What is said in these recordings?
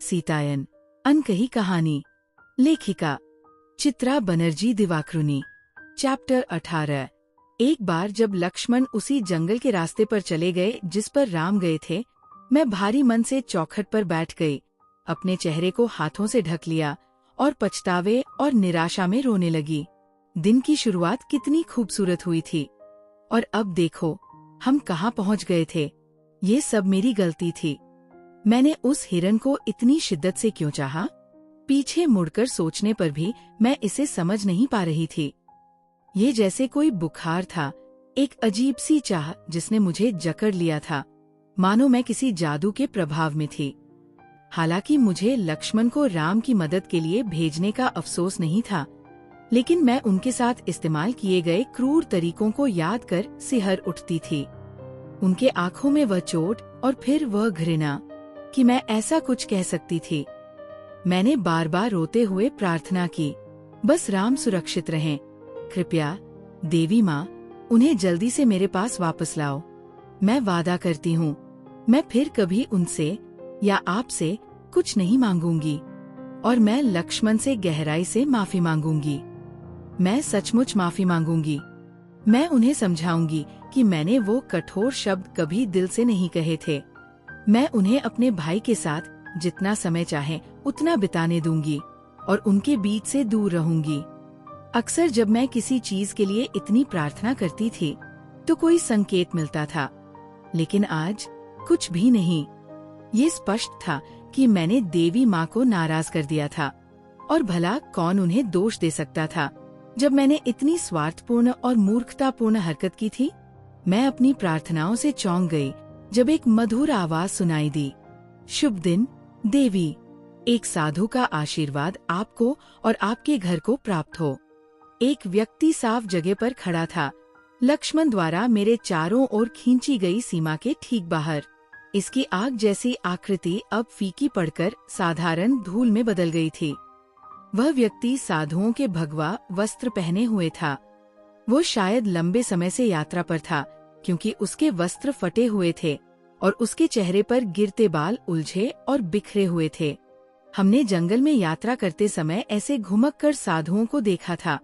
सीतायन अनकही कहानी। लेखिका चित्रा बनर्जी दिवाकरुनी। चैप्टर 18। एक बार जब लक्ष्मण उसी जंगल के रास्ते पर चले गए जिस पर राम गए थे, मैं भारी मन से चौखट पर बैठ गई, अपने चेहरे को हाथों से ढक लिया और पछतावे और निराशा में रोने लगी। दिन की शुरुआत कितनी खूबसूरत हुई थी और अब देखो हम कहाँ पहुँच गए थे। ये सब मेरी गलती थी। मैंने उस हिरन को इतनी शिद्दत से क्यों चाहा? पीछे मुड़कर सोचने पर भी मैं इसे समझ नहीं पा रही थी। ये जैसे कोई बुखार था, एक अजीब सी चाह जिसने मुझे जकड़ लिया था, मानो मैं किसी जादू के प्रभाव में थी। हालांकि मुझे लक्ष्मण को राम की मदद के लिए भेजने का अफसोस नहीं था, लेकिन मैं उनके साथ इस्तेमाल किए गए क्रूर तरीकों को याद कर सिहर उठती थी। उनके आंखों में वह चोट और फिर वह घृणा कि मैं ऐसा कुछ कह सकती थी। मैंने बार बार रोते हुए प्रार्थना की, बस राम सुरक्षित रहें। कृपया देवी माँ, उन्हें जल्दी से मेरे पास वापस लाओ। मैं वादा करती हूँ, मैं फिर कभी उनसे या आपसे कुछ नहीं मांगूंगी और मैं लक्ष्मण से गहराई से माफी मांगूंगी। मैं सचमुच माफी मांगूंगी। मैं उन्हें समझाऊंगी कि मैंने वो कठोर शब्द कभी दिल से नहीं कहे थे। मैं उन्हें अपने भाई के साथ जितना समय चाहे उतना बिताने दूंगी और उनके बीच से दूर रहूंगी। अक्सर जब मैं किसी चीज के लिए इतनी प्रार्थना करती थी तो कोई संकेत मिलता था, लेकिन आज कुछ भी नहीं। ये स्पष्ट था कि मैंने देवी माँ को नाराज कर दिया था, और भला कौन उन्हें दोष दे सकता था जब मैंने इतनी स्वार्थपूर्ण और मूर्खतापूर्ण हरकत की थी। मैं अपनी प्रार्थनाओं से चौंक गई जब एक मधुर आवाज सुनाई दी, शुभ दिन देवी, एक साधु का आशीर्वाद आपको और आपके घर को प्राप्त हो। एक व्यक्ति साफ जगह पर खड़ा था, लक्ष्मण द्वारा मेरे चारों ओर खींची गई सीमा के ठीक बाहर। इसकी आग जैसी आकृति अब फीकी पड़कर साधारण धूल में बदल गई थी। वह व्यक्ति साधुओं के भगवा वस्त्र पहने हुए था। वो शायद लंबे समय से यात्रा पर था, क्योंकि उसके वस्त्र फटे हुए थे और उसके चेहरे पर गिरते बाल उलझे और बिखरे हुए थे। हमने जंगल में यात्रा करते समय ऐसे घुमक कर साधुओं को देखा था।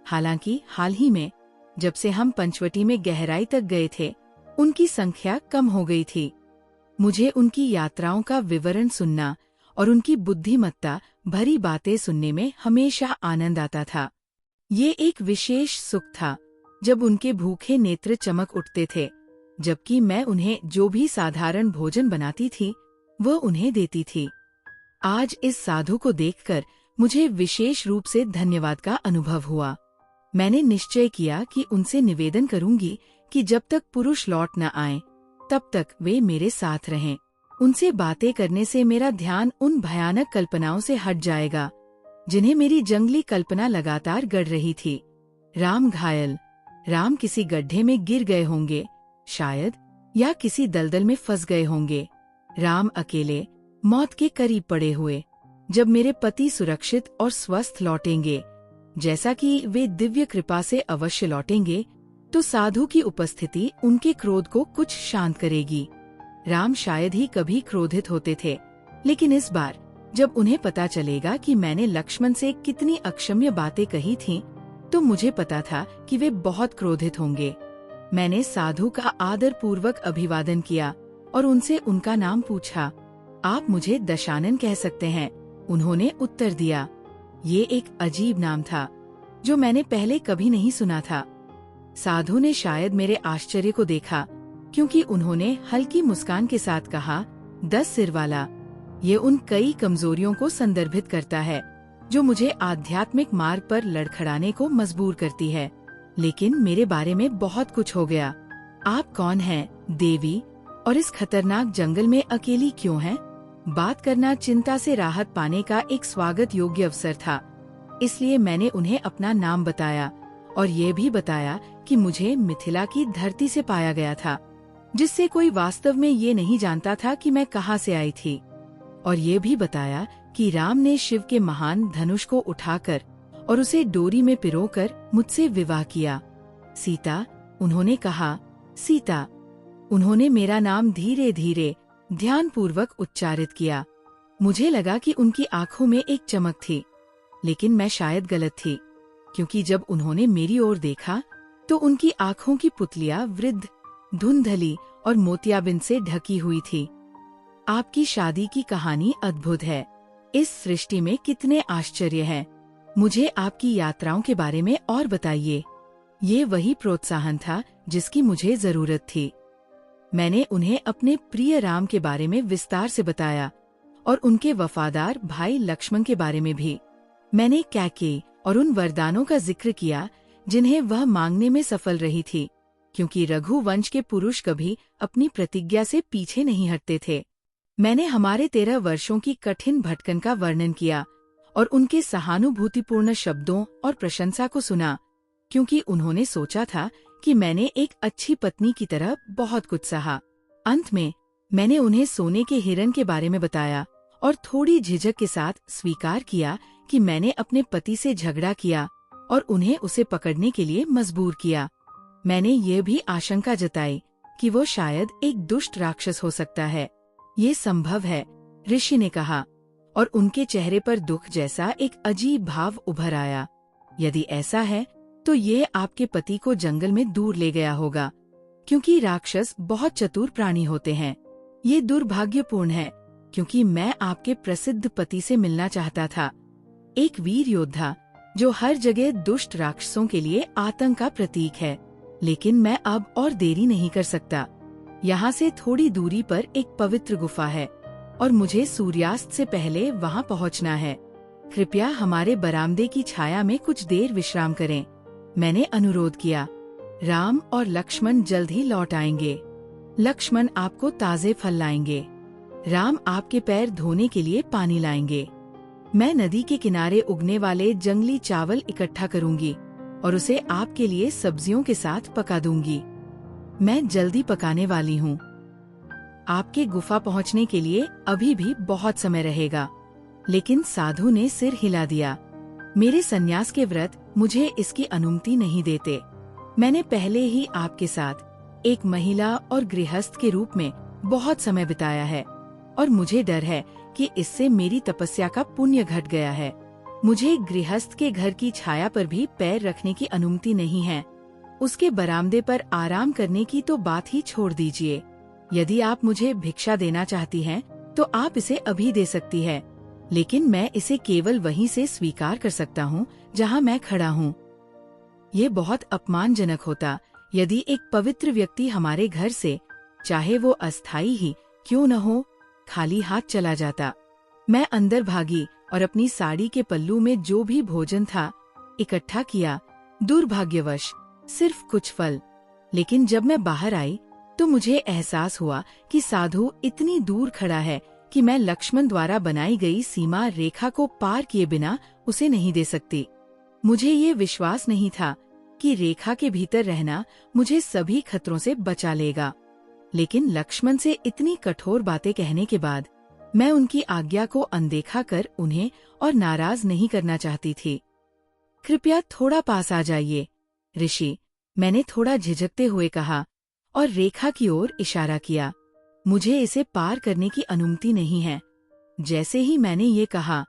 हालांकि हाल ही में जब से हम पंचवटी में गहराई तक गए थे, उनकी संख्या कम हो गई थी। मुझे उनकी यात्राओं का विवरण सुनना और उनकी बुद्धिमत्ता भरी बातें सुनने में हमेशा आनंद आता था। ये एक विशेष सुख था जब उनके भूखे नेत्र चमक उठते थे, जबकि मैं उन्हें जो भी साधारण भोजन बनाती थी वह उन्हें देती थी। आज इस साधु को देखकर मुझे विशेष रूप से धन्यवाद का अनुभव हुआ। मैंने निश्चय किया कि उनसे निवेदन करूंगी कि जब तक पुरुष लौट न आए तब तक वे मेरे साथ रहें। उनसे बातें करने से मेरा ध्यान उन भयानक कल्पनाओं से हट जाएगा जिन्हें मेरी जंगली कल्पना लगातार गढ़ रही थी। राम घायल, राम किसी गड्ढे में गिर गए होंगे शायद, या किसी दलदल में फंस गए होंगे। राम अकेले मौत के करीब पड़े हुए। जब मेरे पति सुरक्षित और स्वस्थ लौटेंगे, जैसा कि वे दिव्य कृपा से अवश्य लौटेंगे, तो साधु की उपस्थिति उनके क्रोध को कुछ शांत करेगी। राम शायद ही कभी क्रोधित होते थे, लेकिन इस बार जब उन्हें पता चलेगा कि मैंने लक्ष्मण से कितनी अक्षम्य बातें कही थीं, तो मुझे पता था कि वे बहुत क्रोधित होंगे। मैंने साधु का आदर पूर्वक अभिवादन किया और उनसे उनका नाम पूछा। आप मुझे दशानन कह सकते हैं, उन्होंने उत्तर दिया। ये एक अजीब नाम था जो मैंने पहले कभी नहीं सुना था। साधु ने शायद मेरे आश्चर्य को देखा, क्योंकि उन्होंने हल्की मुस्कान के साथ कहा, 10 सिर वाला। ये उन कई कमजोरियों को संदर्भित करता है जो मुझे आध्यात्मिक मार्ग पर लड़खड़ाने को मजबूर करती है। लेकिन मेरे बारे में बहुत कुछ हो गया। आप कौन हैं, देवी, और इस खतरनाक जंगल में अकेली क्यों हैं? बात करना चिंता से राहत पाने का एक स्वागत योग्य अवसर था, इसलिए मैंने उन्हें अपना नाम बताया और ये भी बताया कि मुझे मिथिला की धरती से पाया गया था, जिससे कोई वास्तव में ये नहीं जानता था कि मैं कहाँ से आई थी। और ये भी बताया कि राम ने शिव के महान धनुष को उठाकर और उसे डोरी में पिरोकर मुझसे विवाह किया। सीता, उन्होंने कहा, सीता। उन्होंने मेरा नाम धीरे धीरे ध्यानपूर्वक उच्चारित किया। मुझे लगा कि उनकी आंखों में एक चमक थी, लेकिन मैं शायद गलत थी, क्योंकि जब उन्होंने मेरी ओर देखा तो उनकी आंखों की पुतलियां वृद्ध, धुंधली और मोतियाबिंद से ढकी हुई थी। आपकी शादी की कहानी अद्भुत है। इस सृष्टि में कितने आश्चर्य हैं। मुझे आपकी यात्राओं के बारे में और बताइए। ये वही प्रोत्साहन था जिसकी मुझे जरूरत थी। मैंने उन्हें अपने प्रिय राम के बारे में विस्तार से बताया और उनके वफादार भाई लक्ष्मण के बारे में भी। मैंने कैकेयी और उन वरदानों का जिक्र किया जिन्हें वह मांगने में सफल रही थी, क्योंकि रघुवंश के पुरुष कभी अपनी प्रतिज्ञा से पीछे नहीं हटते थे। मैंने हमारे 13 वर्षों की कठिन भटकन का वर्णन किया और उनके सहानुभूतिपूर्ण शब्दों और प्रशंसा को सुना, क्योंकि उन्होंने सोचा था कि मैंने एक अच्छी पत्नी की तरह बहुत कुछ सहा। अंत में मैंने उन्हें सोने के हिरन के बारे में बताया और थोड़ी झिझक के साथ स्वीकार किया कि मैंने अपने पति से झगड़ा किया और उन्हें उसे पकड़ने के लिए मजबूर किया। मैंने ये भी आशंका जताई कि वो शायद एक दुष्ट राक्षस हो सकता है। ये संभव है, ऋषि ने कहा, और उनके चेहरे पर दुख जैसा एक अजीब भाव उभर आया। यदि ऐसा है तो ये आपके पति को जंगल में दूर ले गया होगा, क्योंकि राक्षस बहुत चतुर प्राणी होते हैं। ये दुर्भाग्यपूर्ण है, क्योंकि मैं आपके प्रसिद्ध पति से मिलना चाहता था, एक वीर योद्धा जो हर जगह दुष्ट राक्षसों के लिए आतंक का प्रतीक है। लेकिन मैं अब और देरी नहीं कर सकता। यहाँ से थोड़ी दूरी पर एक पवित्र गुफा है और मुझे सूर्यास्त से पहले वहाँ पहुँचना है। कृपया हमारे बरामदे की छाया में कुछ देर विश्राम करें, मैंने अनुरोध किया। राम और लक्ष्मण जल्द ही लौट आएंगे। लक्ष्मण आपको ताजे फल लाएंगे। राम आपके पैर धोने के लिए पानी लाएंगे। मैं नदी के किनारे उगने वाले जंगली चावल इकट्ठा करूंगी और उसे आपके लिए सब्जियों के साथ पका दूंगी। मैं जल्दी पकाने वाली हूँ। आपके गुफा पहुँचने के लिए अभी भी बहुत समय रहेगा। लेकिन साधु ने सिर हिला दिया। मेरे संन्यास के व्रत मुझे इसकी अनुमति नहीं देते। मैंने पहले ही आपके साथ एक महिला और गृहस्थ के रूप में बहुत समय बिताया है और मुझे डर है कि इससे मेरी तपस्या का पुण्य घट गया है। मुझे गृहस्थ के घर की छाया पर भी पैर रखने की अनुमति नहीं है। उसके बरामदे पर आराम करने की तो बात ही छोड़ दीजिए। यदि आप मुझे भिक्षा देना चाहती हैं, तो आप इसे अभी दे सकती है, लेकिन मैं इसे केवल वहीं से स्वीकार कर सकता हूँ जहाँ मैं खड़ा हूँ। ये बहुत अपमानजनक होता यदि एक पवित्र व्यक्ति हमारे घर से, चाहे वो अस्थायी ही क्यों न हो, खाली हाथ चला जाता। मैं अंदर भागी और अपनी साड़ी के पल्लू में जो भी भोजन था इकट्ठा किया। दुर्भाग्यवश सिर्फ कुछ फल। लेकिन जब मैं बाहर आई तो मुझे एहसास हुआ कि साधु इतनी दूर खड़ा है कि मैं लक्ष्मण द्वारा बनाई गई सीमा रेखा को पार किए बिना उसे नहीं दे सकती। मुझे ये विश्वास नहीं था कि रेखा के भीतर रहना मुझे सभी खतरों से बचा लेगा। लेकिन लक्ष्मण से इतनी कठोर बातें कहने के बाद मैं उनकी आज्ञा को अनदेखा कर उन्हें और नाराज नहीं करना चाहती थी। कृपया थोड़ा पास आ जाइए, ऋषि, मैंने थोड़ा झिझकते हुए कहा और रेखा की ओर इशारा किया। मुझे इसे पार करने की अनुमति नहीं है। जैसे ही मैंने ये कहा,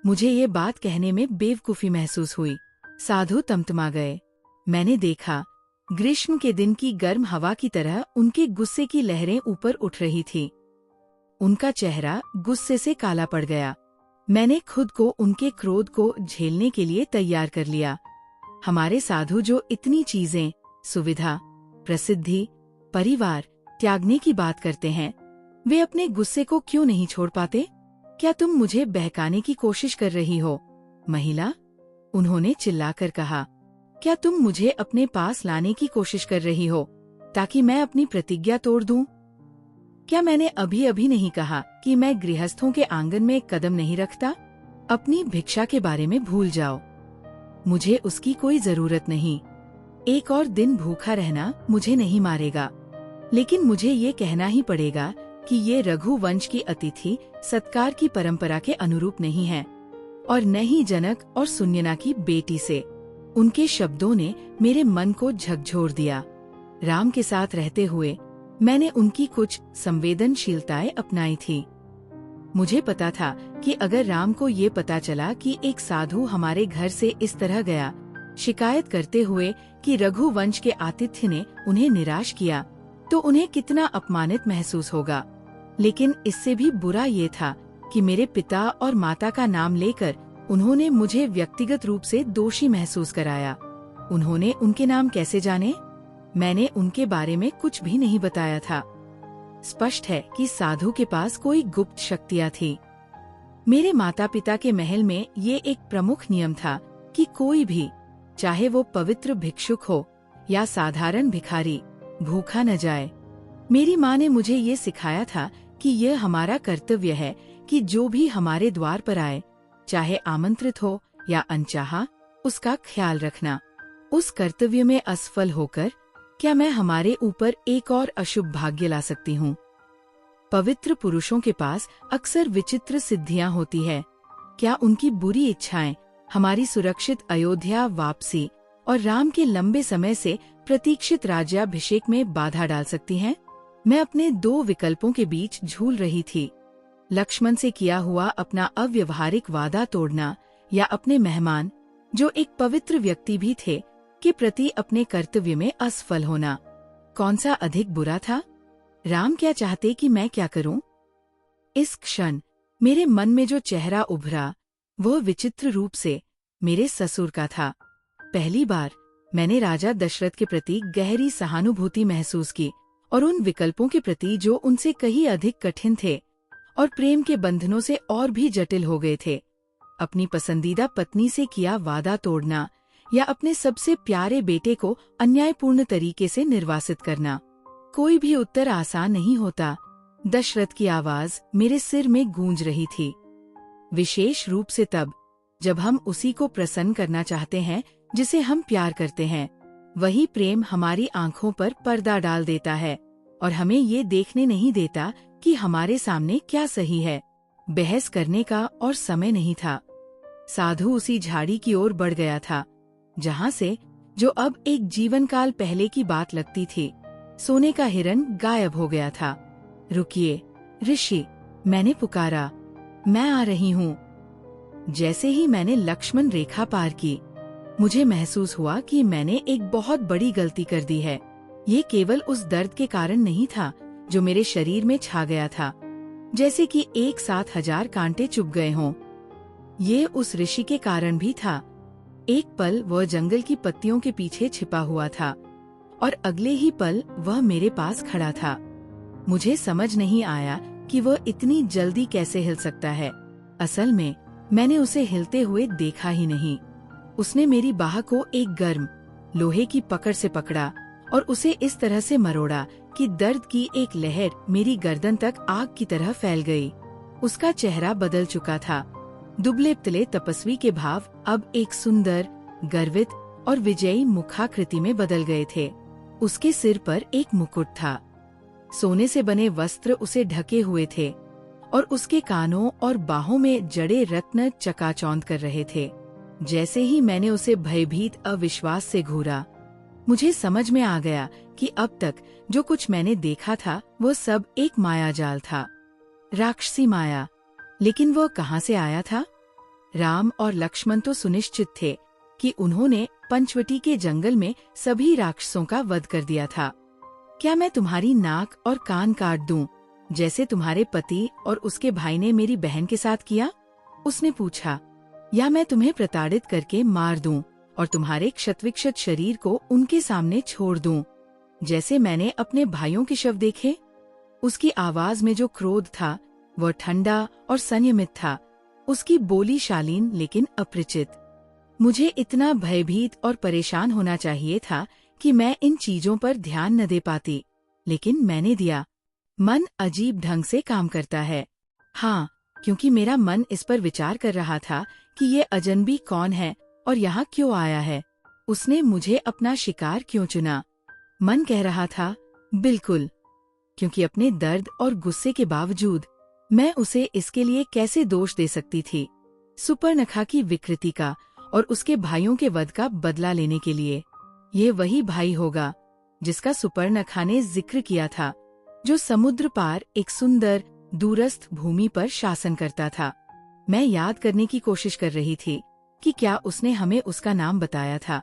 मुझे ये बात कहने में बेवकूफी महसूस हुई। साधु तमतमा गए। मैंने देखा, ग्रीष्म के दिन की गर्म हवा की तरह उनके गुस्से की लहरें ऊपर उठ रही थी। उनका चेहरा गुस्से से काला पड़ गया। मैंने खुद को उनके क्रोध को झेलने के लिए तैयार कर लिया। हमारे साधु जो इतनी चीजें, सुविधा, प्रसिद्धि, परिवार त्यागने की बात करते हैं, वे अपने गुस्से को क्यों नहीं छोड़ पाते? क्या तुम मुझे बहकाने की कोशिश कर रही हो, महिला? उन्होंने चिल्लाकर कहा। क्या तुम मुझे अपने पास लाने की कोशिश कर रही हो ताकि मैं अपनी प्रतिज्ञा तोड़ दूं? क्या मैंने अभी अभी नहीं कहा कि मैं गृहस्थों के आंगन में एक कदम नहीं रखता? अपनी भिक्षा के बारे में भूल जाओ। मुझे उसकी कोई जरूरत नहीं। एक और दिन भूखा रहना मुझे नहीं मारेगा, लेकिन मुझे ये कहना ही पड़ेगा कि ये रघुवंश की अतिथि सत्कार की परंपरा के अनुरूप नहीं है और न ही जनक और सुन्यना की बेटी से। उनके शब्दों ने मेरे मन को झकझोर दिया। राम के साथ रहते हुए मैंने उनकी कुछ संवेदनशीलताएं अपनाई थी। मुझे पता था कि अगर राम को ये पता चला कि एक साधु हमारे घर से इस तरह गया, शिकायत करते हुए कि रघुवंश के आतिथ्य ने उन्हें निराश किया, तो उन्हें कितना अपमानित महसूस होगा। लेकिन इससे भी बुरा ये था कि मेरे पिता और माता का नाम लेकर उन्होंने मुझे व्यक्तिगत रूप से दोषी महसूस कराया। उन्होंने उनके नाम कैसे जाने? मैंने उनके बारे में कुछ भी नहीं बताया था। स्पष्ट है कि साधु के पास कोई गुप्त शक्तियाँ थी। मेरे माता पिता के महल में ये एक प्रमुख नियम था कि कोई भी, चाहे वो पवित्र भिक्षुक हो या साधारण भिखारी, भूखा न जाए। मेरी माँ ने मुझे ये सिखाया था कि यह हमारा कर्तव्य है कि जो भी हमारे द्वार पर आए, चाहे आमंत्रित हो या अनचाहा, उसका ख्याल रखना। उस कर्तव्य में असफल होकर क्या मैं हमारे ऊपर एक और अशुभ भाग्य ला सकती हूँ? पवित्र पुरुषों के पास अक्सर विचित्र सिद्धियां होती है। क्या उनकी बुरी इच्छाएं हमारी सुरक्षित अयोध्या वापसी और राम के लंबे समय से प्रतीक्षित राज्याभिषेक में बाधा डाल सकती हैं? मैं अपने दो विकल्पों के बीच झूल रही थी। लक्ष्मण से किया हुआ अपना अव्यवहारिक वादा तोड़ना या अपने मेहमान, जो एक पवित्र व्यक्ति भी थे, के प्रति अपने कर्तव्य में असफल होना। कौन सा अधिक बुरा था? राम क्या चाहते कि मैं क्या करूं? इस क्षण मेरे मन में जो चेहरा उभरा वह विचित्र रूप से मेरे ससुर का था। पहली बार मैंने राजा दशरथ के प्रति गहरी सहानुभूति महसूस की और उन विकल्पों के प्रति जो उनसे कहीं अधिक कठिन थे और प्रेम के बंधनों से और भी जटिल हो गए थे। अपनी पसंदीदा पत्नी से किया वादा तोड़ना या अपने सबसे प्यारे बेटे को अन्यायपूर्ण तरीके से निर्वासित करना। कोई भी उत्तर आसान नहीं होता। दशरथ की आवाज मेरे सिर में गूंज रही थी, विशेष रूप से तब जब हम उसी को प्रसन्न करना चाहते हैं जिसे हम प्यार करते हैं। वही प्रेम हमारी आंखों पर पर्दा डाल देता है और हमें ये देखने नहीं देता कि हमारे सामने क्या सही है। बहस करने का और समय नहीं था। साधु उसी झाड़ी की ओर बढ़ गया था जहाँ से, जो अब एक जीवन काल पहले की बात लगती थी, सोने का हिरन गायब हो गया था। रुकिए ऋषि, मैंने पुकारा, मैं आ रही हूँ। जैसे ही मैंने लक्ष्मण रेखा पार की, मुझे महसूस हुआ कि मैंने एक बहुत बड़ी गलती कर दी है। ये केवल उस दर्द के कारण नहीं था जो मेरे शरीर में छा गया था, जैसे कि एक साथ 1000 कांटे चुभ गए हों। ये उस ऋषि के कारण भी था। एक पल वह जंगल की पत्तियों के पीछे छिपा हुआ था और अगले ही पल वह मेरे पास खड़ा था। मुझे समझ नहीं आया कि वह इतनी जल्दी कैसे हिल सकता है। असल में मैंने उसे हिलते हुए देखा ही नहीं। उसने मेरी बाह को एक गर्म लोहे की पकड़ से पकड़ा और उसे इस तरह से मरोड़ा कि दर्द की एक लहर मेरी गर्दन तक आग की तरह फैल गई। उसका चेहरा बदल चुका था। दुबले पतले तपस्वी के भाव अब एक सुंदर, गर्वित और विजयी मुखाकृति में बदल गए थे। उसके सिर पर एक मुकुट था। सोने से बने वस्त्र उसे ढके हुए थे और उसके कानों और बाहों में जड़े रत्न चकाचौंध कर रहे थे। जैसे ही मैंने उसे भयभीत अविश्वास से घूरा, मुझे समझ में आ गया कि अब तक जो कुछ मैंने देखा था वो सब एक मायाजाल था, राक्षसी माया। लेकिन वह कहाँ से आया था? राम और लक्ष्मण तो सुनिश्चित थे कि उन्होंने पंचवटी के जंगल में सभी राक्षसों का वध कर दिया था। क्या मैं तुम्हारी नाक और कान काट दूं, जैसे तुम्हारे पति और उसके भाई ने मेरी बहन के साथ किया? उसने पूछा। या मैं तुम्हें प्रताड़ित करके मार दूं और तुम्हारे क्षतविक्षत शरीर को उनके सामने छोड़ दूं, जैसे मैंने अपने भाइयों के शव देखे? उसकी आवाज में जो क्रोध था वह ठंडा और संयमित था, उसकी बोली शालीन लेकिन अपरिचित। मुझे इतना भयभीत और परेशान होना चाहिए था कि मैं इन चीजों पर ध्यान न दे पाती, लेकिन मैंने दिया। मन अजीब ढंग से काम करता है। हाँ, क्योंकि मेरा मन इस पर विचार कर रहा था कि ये अजनबी कौन है और यहाँ क्यों आया है। उसने मुझे अपना शिकार क्यों चुना? मन कह रहा था, बिल्कुल, क्योंकि अपने दर्द और गुस्से के बावजूद मैं उसे इसके लिए कैसे दोष दे सकती थी? सुपर्णखा की विकृति का और उसके भाइयों के वध का बदला लेने के लिए। ये वही भाई होगा जिसका सुपर्णखा ने जिक्र किया था, जो समुद्र पार एक सुंदर, दूरस्थ भूमि पर शासन करता था। मैं याद करने की कोशिश कर रही थी कि क्या उसने हमें उसका नाम बताया था,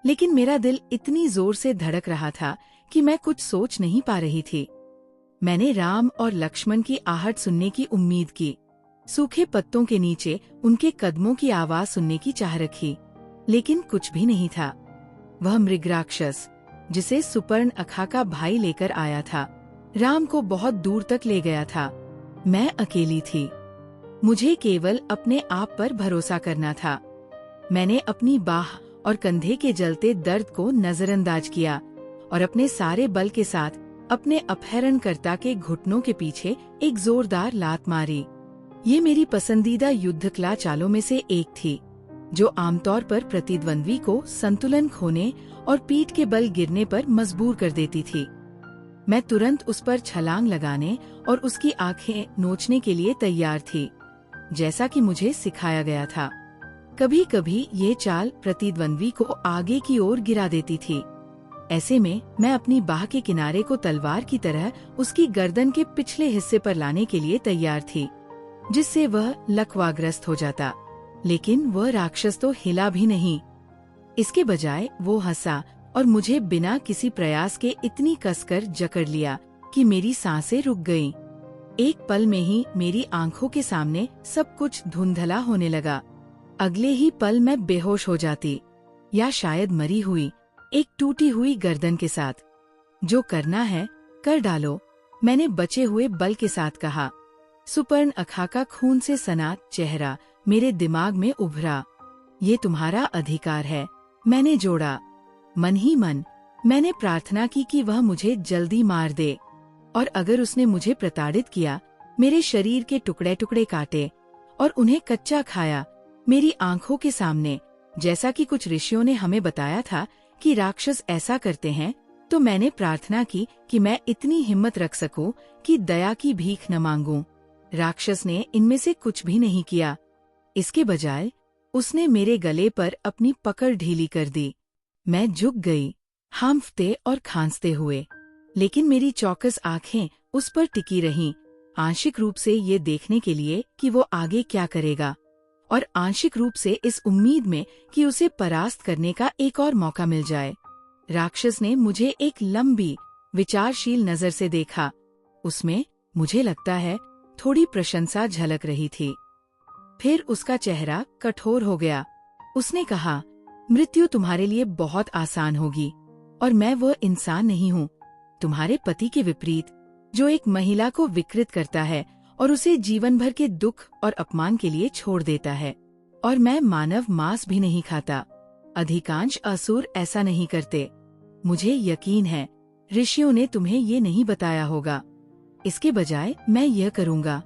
लेकिन मेरा दिल इतनी जोर से धड़क रहा था कि मैं कुछ सोच नहीं पा रही थी। मैंने राम और लक्ष्मण की आहट सुनने की उम्मीद की, सूखे पत्तों के नीचे उनके कदमों की आवाज सुनने की चाह रखी, लेकिन कुछ भी नहीं था। वह मृगराक्षस जिसे सुपर्ण अखा का भाई लेकर आया था, राम को बहुत दूर तक ले गया था। मैं अकेली थी। मुझे केवल अपने आप पर भरोसा करना था। मैंने अपनी बाह और कंधे के जलते दर्द को नजरअंदाज किया और अपने सारे बल के साथ अपने अपहरणकर्ता के घुटनों के पीछे एक जोरदार लात मारी। ये मेरी पसंदीदा युद्ध कला चालों में से एक थी, जो आमतौर पर प्रतिद्वंद्वी को संतुलन खोने और पीठ के बल गिरने पर मजबूर कर देती थी। मैं तुरंत उस पर छलांग लगाने और उसकी आंखें नोचने के लिए तैयार थी, जैसा कि मुझे सिखाया गया था। कभी कभी ये चाल प्रतिद्वंद्वी को आगे की ओर गिरा देती थी। ऐसे में मैं अपनी बाह के किनारे को तलवार की तरह उसकी गर्दन के पिछले हिस्से पर लाने के लिए तैयार थी, जिससे वह लकवाग्रस्त हो जाता। लेकिन वह राक्षस तो हिला भी नहीं। इसके बजाय वो हंसा और मुझे बिना किसी प्रयास के इतनी कसकर जकड़ लिया कि मेरी सांसें रुक गईं। एक पल में ही मेरी आंखों के सामने सब कुछ धुंधला होने लगा। अगले ही पल मैं बेहोश हो जाती, या शायद मरी हुई, एक टूटी हुई गर्दन के साथ। जो करना है कर डालो, मैंने बचे हुए बल के साथ कहा। सुपर्ण अखा का खून से सना चेहरा मेरे दिमाग में उभरा। ये तुम्हारा अधिकार है, मैंने जोड़ा। मन ही मन मैंने प्रार्थना की कि वह मुझे जल्दी मार दे, और अगर उसने मुझे प्रताड़ित किया, मेरे शरीर के टुकड़े टुकड़े काटे और उन्हें कच्चा खाया मेरी आंखों के सामने, जैसा कि कुछ ऋषियों ने हमें बताया था कि राक्षस ऐसा करते हैं, तो मैंने प्रार्थना की कि मैं इतनी हिम्मत रख सकूं कि दया की भीख न मांगूं। राक्षस ने इनमें से कुछ भी नहीं किया। इसके बजाय उसने मेरे गले पर अपनी पकड़ ढीली कर दी। मैं झुक गई, हांफते और खांसते हुए, लेकिन मेरी चौकस आंखें उस पर टिकी रहीं, आंशिक रूप से ये देखने के लिए कि वो आगे क्या करेगा, और आंशिक रूप से इस उम्मीद में कि उसे परास्त करने का एक और मौका मिल जाए। राक्षस ने मुझे एक लंबी, विचारशील नजर से देखा। उसमें, मुझे लगता है, थोड़ी प्रशंसा झलक रही थी। फिर उसका चेहरा कठोर हो गया। उसने कहा, मृत्यु तुम्हारे लिए बहुत आसान होगी, और मैं वह इंसान नहीं हूँ, तुम्हारे पति के विपरीत, जो एक महिला को विकृत करता है और उसे जीवन भर के दुख और अपमान के लिए छोड़ देता है। और मैं मानव मांस भी नहीं खाता। अधिकांश असुर ऐसा नहीं करते। मुझे यकीन है ऋषियों ने तुम्हें ये नहीं बताया होगा। इसके बजाय मैं यह करूँगा,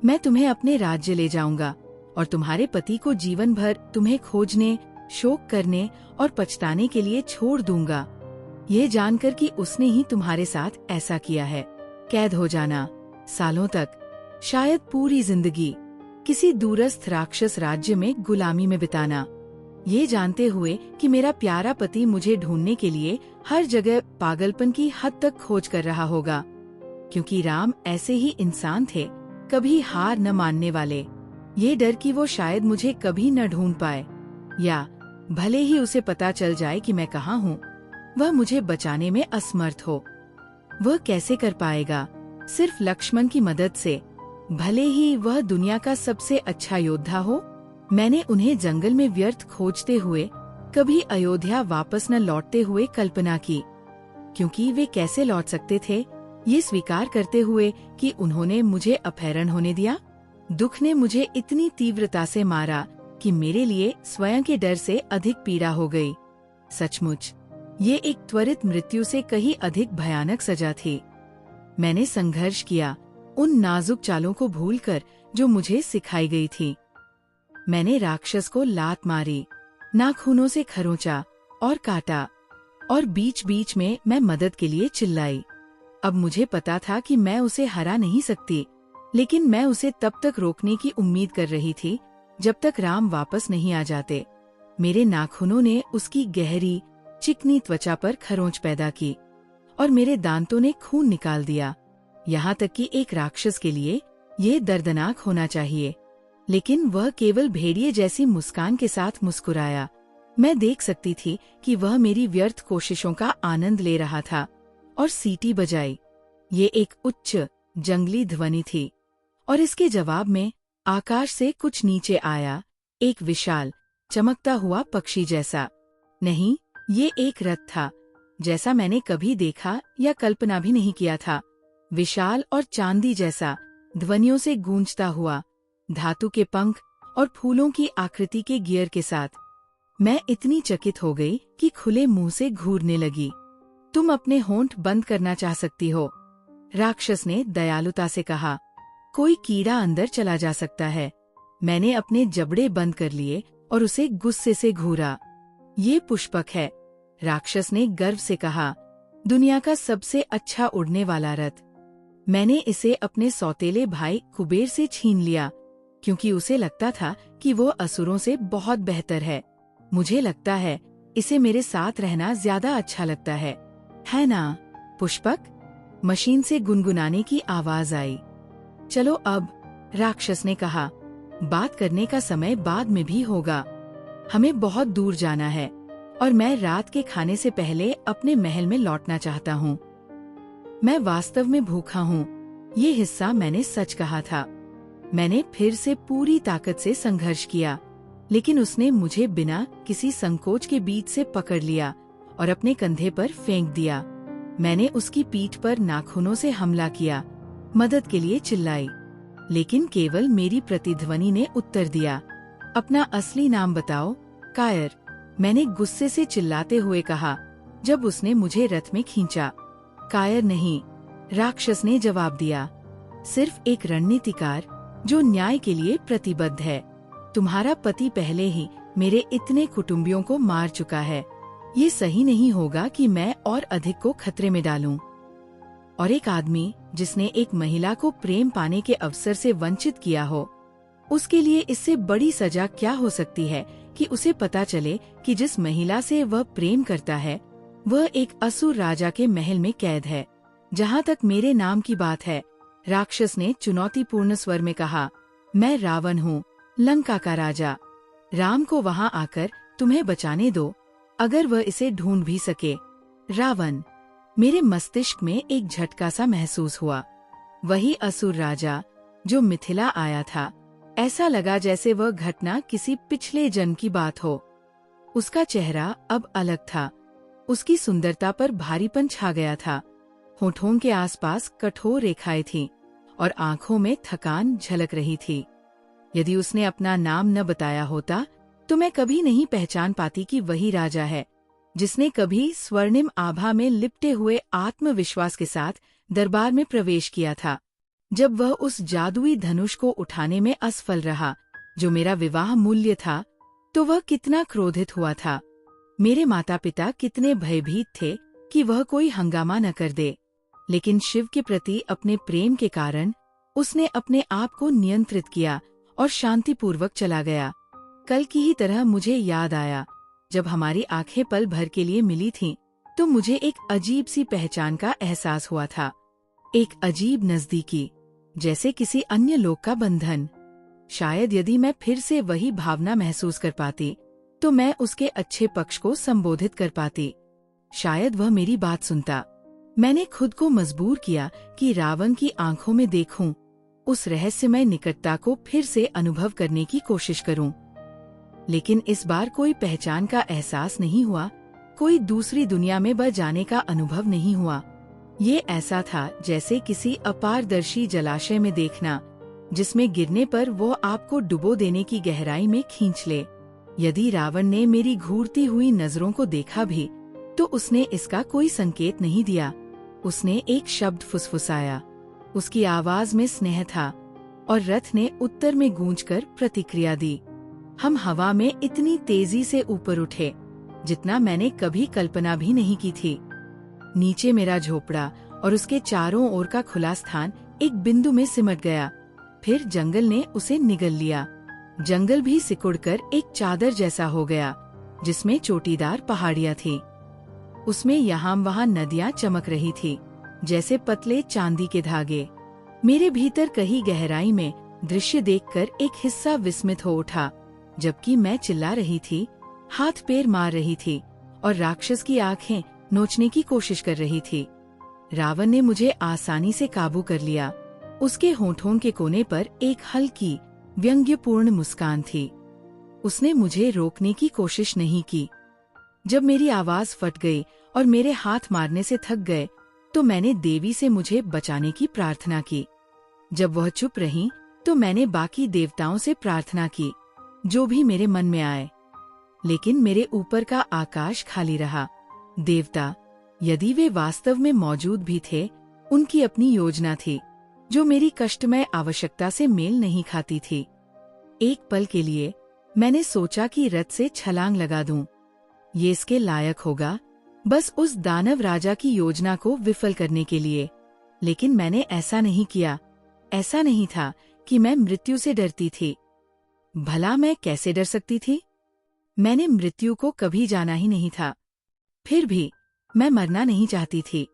मैं तुम्हें अपने राज्य ले जाऊंगा और तुम्हारे पति को जीवन भर तुम्हें खोजने, शोक करने और पछताने के लिए छोड़ दूंगा, ये जानकर कि उसने ही तुम्हारे साथ ऐसा किया है। कैद हो जाना, सालों तक, शायद पूरी जिंदगी, किसी दूरस्थ राक्षस राज्य में गुलामी में बिताना, ये जानते हुए कि मेरा प्यारा पति मुझे ढूंढने के लिए हर जगह पागलपन की हद तक खोज कर रहा होगा, क्योंकि राम ऐसे ही इंसान थे, कभी हार न मानने वाले। ये डर कि वो शायद मुझे कभी न ढूंढ पाए, या भले ही उसे पता चल जाए कि मैं कहाँ हूँ, वह मुझे बचाने में असमर्थ हो। वह कैसे कर पाएगा? सिर्फ लक्ष्मण की मदद से, भले ही वह दुनिया का सबसे अच्छा योद्धा हो। मैंने उन्हें जंगल में व्यर्थ खोजते हुए, कभी अयोध्या वापस न लौटते हुए कल्पना की, क्योंकि वे कैसे लौट सकते थे, ये स्वीकार करते हुए कि उन्होंने मुझे अपहरण होने दिया। दुख ने मुझे इतनी तीव्रता से मारा कि मेरे लिए स्वयं के डर से अधिक पीड़ा हो गई। सचमुच, ये एक त्वरित मृत्यु से कहीं अधिक भयानक सजा थी। मैंने संघर्ष किया, उन नाजुक चालों को भूलकर जो मुझे सिखाई गई थी। मैंने राक्षस को लात मारी, नाखूनों से खरोंचा और काटा, और बीच बीच में मैं मदद के लिए चिल्लाई। अब मुझे पता था कि मैं उसे हरा नहीं सकती, लेकिन मैं उसे तब तक रोकने की उम्मीद कर रही थी जब तक राम वापस नहीं आ जाते। मेरे नाखूनों ने उसकी गहरी, चिकनी त्वचा पर खरोंच पैदा की और मेरे दांतों ने खून निकाल दिया। यहाँ तक कि एक राक्षस के लिए ये दर्दनाक होना चाहिए। लेकिन वह केवल भेड़िए जैसी मुस्कान के साथ मुस्कुराया। मैं देख सकती थी कि वह मेरी व्यर्थ कोशिशों का आनंद ले रहा था और सीटी बजाई। ये एक उच्च जंगली ध्वनि थी और इसके जवाब में आकाश से कुछ नीचे आया, एक विशाल चमकता हुआ पक्षी जैसा। नहीं, ये एक रथ था, जैसा मैंने कभी देखा या कल्पना भी नहीं किया था। विशाल और चांदी जैसा, ध्वनियों से गूंजता हुआ, धातु के पंख और फूलों की आकृति के गियर के साथ। मैं इतनी चकित हो गई कि खुले मुंह से घूरने लगी। तुम अपने होंठ बंद करना चाह सकती हो, राक्षस ने दयालुता से कहा। कोई कीड़ा अंदर चला जा सकता है। मैंने अपने जबड़े बंद कर लिए और उसे गुस्से से घूरा। ये पुष्पक है, राक्षस ने गर्व से कहा, दुनिया का सबसे अच्छा उड़ने वाला रथ। मैंने इसे अपने सौतेले भाई कुबेर से छीन लिया, क्योंकि उसे लगता था कि वो असुरों से बहुत बेहतर है। मुझे लगता है इसे मेरे साथ रहना ज्यादा अच्छा लगता है ना, पुष्पक? मशीन से गुनगुनाने की आवाज आई। चलो अब, राक्षस ने कहा, बात करने का समय बाद में भी होगा। हमें बहुत दूर जाना है और मैं रात के खाने से पहले अपने महल में लौटना चाहता हूँ। मैं वास्तव में भूखा हूँ। ये हिस्सा मैंने सच कहा था। मैंने फिर से पूरी ताकत से संघर्ष किया, लेकिन उसने मुझे बिना किसी संकोच के बीच से पकड़ लिया और अपने कंधे पर फेंक दिया। मैंने उसकी पीठ पर नाखूनों से हमला किया, मदद के लिए चिल्लाई, लेकिन केवल मेरी प्रतिध्वनि ने उत्तर दिया। अपना असली नाम बताओ, कायर, मैंने गुस्से से चिल्लाते हुए कहा, जब उसने मुझे रथ में खींचा। कायर नहीं, राक्षस ने जवाब दिया, सिर्फ एक रणनीतिकार जो न्याय के लिए प्रतिबद्ध है। तुम्हारा पति पहले ही मेरे इतने कुटुंबियों को मार चुका है। ये सही नहीं होगा कि मैं और अधिक को खतरे में डालूं। और एक आदमी जिसने एक महिला को प्रेम पाने के अवसर से वंचित किया हो, उसके लिए इससे बड़ी सजा क्या हो सकती है कि उसे पता चले कि जिस महिला से वह प्रेम करता है वह एक असुर राजा के महल में कैद है। जहाँ तक मेरे नाम की बात है, राक्षस ने चुनौतीपूर्ण स्वर में कहा, मैं रावण हूँ, लंका का राजा। राम को वहाँ आकर तुम्हें बचाने दो, अगर वह इसे ढूंढ भी सके। रावण। मेरे मस्तिष्क में एक झटका सा महसूस हुआ। वही असुर राजा जो मिथिला आया था। ऐसा लगा जैसे वह घटना किसी पिछले जन्म की बात हो। उसका चेहरा अब अलग था। उसकी सुंदरता पर भारीपन छा गया था। होठों के आसपास कठोर रेखाएं थीं और आंखों में थकान झलक रही थी। यदि उसने अपना नाम न बताया होता तो मैं कभी नहीं पहचान पाती कि वही राजा है जिसने कभी स्वर्णिम आभा में लिपटे हुए आत्मविश्वास के साथ दरबार में प्रवेश किया था। जब वह उस जादुई धनुष को उठाने में असफल रहा जो मेरा विवाह मूल्य था, तो वह कितना क्रोधित हुआ था। मेरे माता पिता कितने भयभीत थे कि वह कोई हंगामा न कर दे, लेकिन शिव के प्रति अपने प्रेम के कारण उसने अपने आप को नियंत्रित किया और शांतिपूर्वक चला गया। कल की ही तरह मुझे याद आया, जब हमारी आंखें पल भर के लिए मिली थीं, तो मुझे एक अजीब सी पहचान का एहसास हुआ था। एक अजीब नजदीकी, जैसे किसी अन्य लोक का बंधन। शायद यदि मैं फिर से वही भावना महसूस कर पाती, तो मैं उसके अच्छे पक्ष को संबोधित कर पाती। शायद वह मेरी बात सुनता। मैंने खुद को मजबूर किया कि रावण की आंखों में देखूं, उस रहस्यमय निकटता को फिर से अनुभव करने की कोशिश करूं। लेकिन इस बार कोई पहचान का एहसास नहीं हुआ, कोई दूसरी दुनिया में बह जाने का अनुभव नहीं हुआ। ये ऐसा था जैसे किसी अपारदर्शी जलाशय में देखना, जिसमें गिरने पर वो आपको डुबो देने की गहराई में खींच ले। यदि रावण ने मेरी घूरती हुई नजरों को देखा भी, तो उसने इसका कोई संकेत नहीं दिया। उसने एक शब्द फुसफुसाया। उसकी आवाज में स्नेह था और रथ ने उत्तर में गूंजकर प्रतिक्रिया दी। हम हवा में इतनी तेजी से ऊपर उठे जितना मैंने कभी कल्पना भी नहीं की थी। नीचे मेरा झोपड़ा और उसके चारों ओर का खुला स्थान एक बिंदु में सिमट गया। फिर जंगल ने उसे निगल लिया। जंगल भी सिकुड़कर एक चादर जैसा हो गया, जिसमें चोटीदार पहाड़ियाँ थी। उसमें यहाँ वहाँ नदियाँ चमक रही थी, जैसे पतले चांदी के धागे। मेरे भीतर कहीं गहराई में दृश्य देखकर एक हिस्सा विस्मित हो उठा। जबकि मैं चिल्ला रही थी, हाथ पैर मार रही थी और राक्षस की आंखें नोचने की कोशिश कर रही थी, रावण ने मुझे आसानी से काबू कर लिया। उसके होठों के कोने पर एक हल्की व्यंग्यपूर्ण मुस्कान थी। उसने मुझे रोकने की कोशिश नहीं की। जब मेरी आवाज फट गई और मेरे हाथ मारने से थक गए, तो मैंने देवी से मुझे बचाने की प्रार्थना की। जब वह चुप रही, तो मैंने बाकी देवताओं से प्रार्थना की, जो भी मेरे मन में आए। लेकिन मेरे ऊपर का आकाश खाली रहा। देवता, यदि वे वास्तव में मौजूद भी थे, उनकी अपनी योजना थी, जो मेरी कष्टमय आवश्यकता से मेल नहीं खाती थी। एक पल के लिए मैंने सोचा कि रथ से छलांग लगा दूं। ये इसके लायक होगा, बस उस दानव राजा की योजना को विफल करने के लिए। लेकिन मैंने ऐसा नहीं किया। ऐसा नहीं था कि मैं मृत्यु से डरती थी। भला मैं कैसे डर सकती थी? मैंने मृत्यु को कभी जाना ही नहीं था। फिर भी मैं मरना नहीं चाहती थी,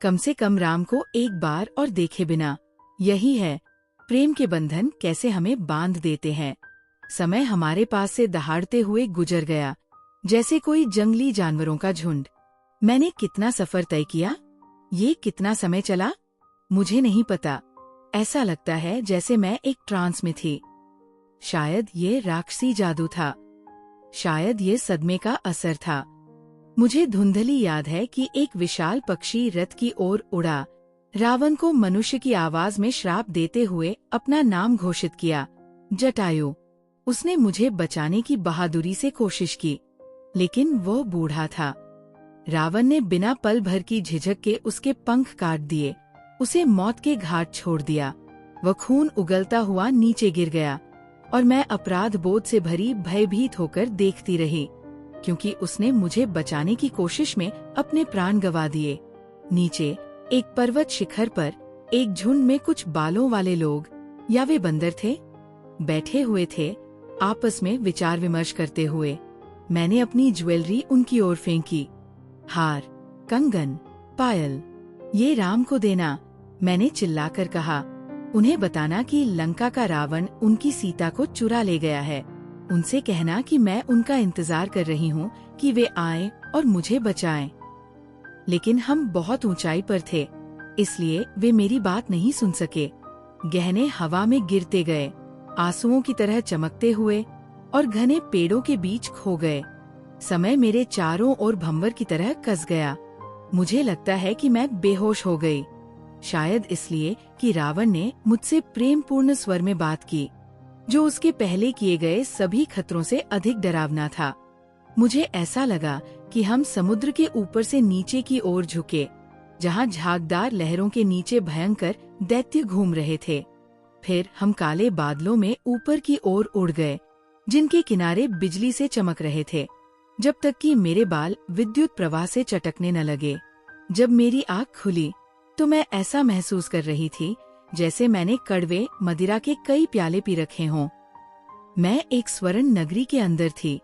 कम से कम राम को एक बार और देखे बिना। यही है, प्रेम के बंधन कैसे हमें बांध देते हैं। समय हमारे पास से दहाड़ते हुए गुजर गया, जैसे कोई जंगली जानवरों का झुंड। मैंने कितना सफर तय किया, ये कितना समय चला, मुझे नहीं पता। ऐसा लगता है जैसे मैं एक ट्रांस में थी। शायद ये राक्षसी जादू था, शायद ये सदमे का असर था। मुझे धुंधली याद है कि एक विशाल पक्षी रथ की ओर उड़ा, रावण को मनुष्य की आवाज में श्राप देते हुए अपना नाम घोषित किया, जटायु। उसने मुझे बचाने की बहादुरी से कोशिश की, लेकिन वो बूढ़ा था। रावण ने बिना पल भर की झिझक के उसके पंख काट दिए, उसे मौत के घाट छोड़ दिया। वह खून उगलता हुआ नीचे गिर गया और मैं अपराध बोध से भरी भयभीत होकर देखती रही, क्योंकि उसने मुझे बचाने की कोशिश में अपने प्राण गंवा दिए। नीचे एक पर्वत शिखर पर एक झुंड में कुछ बालों वाले लोग, या वे बंदर थे, बैठे हुए थे, आपस में विचार विमर्श करते हुए। मैंने अपनी ज्वेलरी उनकी ओर फेंकी। हार, कंगन, पायल, ये राम को देना, मैंने चिल्लाकर कहा। उन्हें बताना कि लंका का रावण उनकी सीता को चुरा ले गया है। उनसे कहना कि मैं उनका इंतजार कर रही हूँ कि वे आएं और मुझे बचाएं। लेकिन हम बहुत ऊंचाई पर थे, इसलिए वे मेरी बात नहीं सुन सके। गहने हवा में गिरते गए, आंसुओं की तरह चमकते हुए, और घने पेड़ों के बीच खो गए। समय मेरे चारों ओर भंवर की तरह कस गया। मुझे लगता है कि मैं बेहोश हो गई, शायद इसलिए कि रावण ने मुझसे प्रेमपूर्ण स्वर में बात की, जो उसके पहले किए गए सभी खतरों से अधिक डरावना था। मुझे ऐसा लगा कि हम समुद्र के ऊपर से नीचे की ओर झुके, जहाँ झागदार लहरों के नीचे भयंकर दैत्य घूम रहे थे। फिर हम काले बादलों में ऊपर की ओर उड़ गए, जिनके किनारे बिजली से चमक रहे थे, जब तक कि मेरे बाल विद्युत प्रवाह से चटकने न लगे। जब मेरी आँख खुली, तो मैं ऐसा महसूस कर रही थी जैसे मैंने कड़वे मदिरा के कई प्याले पी रखे हों। मैं एक स्वर्ण नगरी के अंदर थी,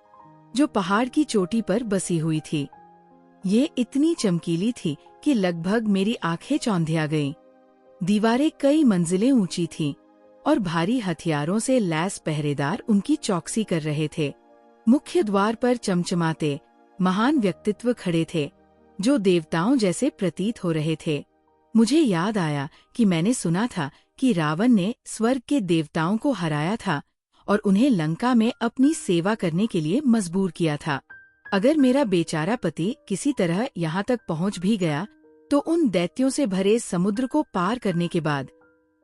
जो पहाड़ की चोटी पर बसी हुई थी। ये इतनी चमकीली थी कि लगभग मेरी आंखें चौंधिया गईं। दीवारें कई मंजिलें ऊंची थीं और भारी हथियारों से लैस पहरेदार उनकी चौकसी कर रहे थे। मुख्य द्वार पर चमचमाते महान व्यक्तित्व खड़े थे, जो देवताओं जैसे प्रतीत हो रहे थे। मुझे याद आया कि मैंने सुना था कि रावण ने स्वर्ग के देवताओं को हराया था और उन्हें लंका में अपनी सेवा करने के लिए मजबूर किया था। अगर मेरा बेचारा पति किसी तरह यहाँ तक पहुँच भी गया, तो उन दैत्यों से भरे समुद्र को पार करने के बाद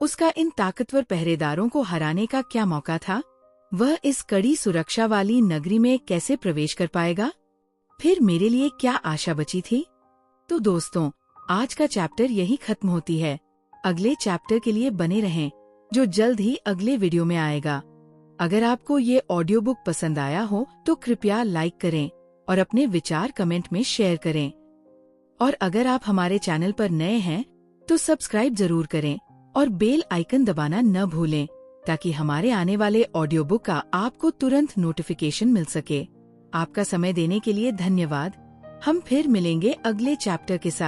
उसका इन ताकतवर पहरेदारों को हराने का क्या मौका था? वह इस कड़ी सुरक्षा वाली नगरी में कैसे प्रवेश कर पाएगा? फिर मेरे लिए क्या आशा बची थी? तो दोस्तों, आज का चैप्टर यही खत्म होती है। अगले चैप्टर के लिए बने रहें, जो जल्द ही अगले वीडियो में आएगा। अगर आपको ये ऑडियो बुक पसंद आया हो तो कृपया लाइक करें और अपने विचार कमेंट में शेयर करें। और अगर आप हमारे चैनल पर नए हैं तो सब्सक्राइब जरूर करें और बेल आइकन दबाना न भूलें, ताकि हमारे आने वाले ऑडियो बुक का आपको तुरंत नोटिफिकेशन मिल सके। आपका समय देने के लिए धन्यवाद। हम फिर मिलेंगे अगले चैप्टर के साथ।